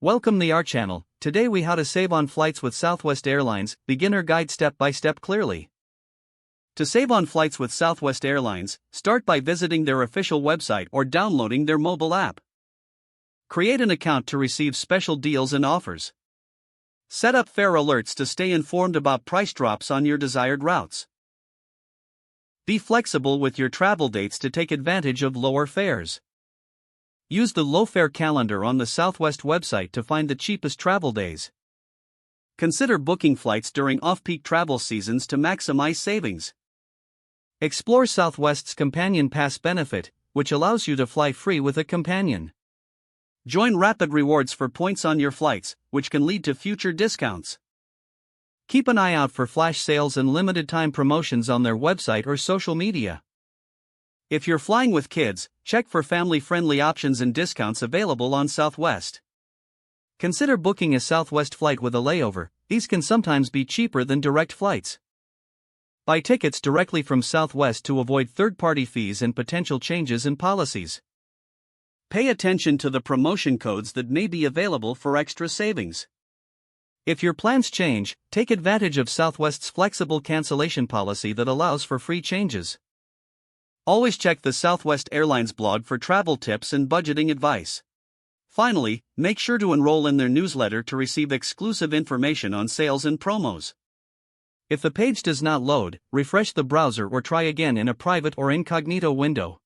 Welcome to our channel. Today we how to save on flights with Southwest Airlines, beginner guide step by step clearly. To save on flights with Southwest Airlines, start by visiting their official website or downloading their mobile app. Create an account to receive special deals and offers. Set up fare alerts to stay informed about price drops on your desired routes. Be flexible with your travel dates to take advantage of lower fares. Use the low fare calendar on the Southwest website to find the cheapest travel days. Consider booking flights during off-peak travel seasons to maximize savings. Explore Southwest's Companion Pass benefit, which allows you to fly free with a companion. Join Rapid Rewards for points on your flights, which can lead to future discounts. Keep an eye out for flash sales and limited-time promotions on their website or social media. If you're flying with kids, check for family-friendly options and discounts available on Southwest. Consider booking a Southwest flight with a layover. These can sometimes be cheaper than direct flights. Buy tickets directly from Southwest to avoid third-party fees and potential changes in policies. Pay attention to the promotion codes that may be available for extra savings. If your plans change, take advantage of Southwest's flexible cancellation policy that allows for free changes. Always check the Southwest Airlines blog for travel tips and budgeting advice. Finally, make sure to enroll in their newsletter to receive exclusive information on sales and promos. If the page does not load, refresh the browser or try again in a private or incognito window.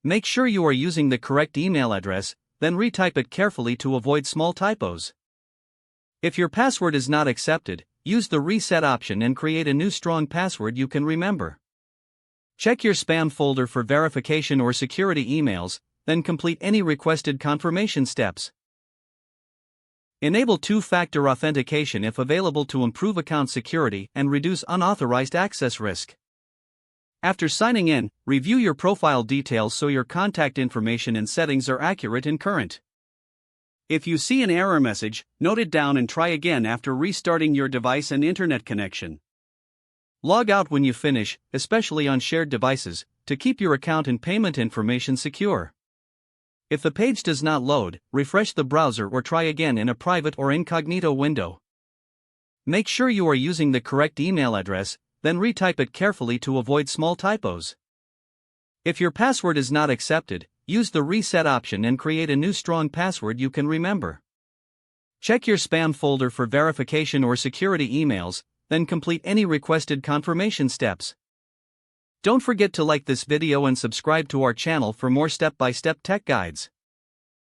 Make sure you are using the correct email address, then retype it carefully to avoid small typos. If your password is not accepted, use the reset option and create a new strong password you can remember. Check your spam folder for verification or security emails, then complete any requested confirmation steps. Enable two-factor authentication if available to improve account security and reduce unauthorized access risk. After signing in, review your profile details so your contact information and settings are accurate and current. If you see an error message, note it down and try again after restarting your device and internet connection. Log out when you finish, especially on shared devices, to keep your account and payment information secure. If the page does not load, refresh the browser or try again in a private or incognito window. Make sure you are using the correct email address, then retype it carefully to avoid small typos. If your password is not accepted, use the reset option and create a new strong password you can remember. Check your spam folder for verification or security emails, then complete any requested confirmation steps. Don't forget to like this video and subscribe to our channel for more step-by-step tech guides.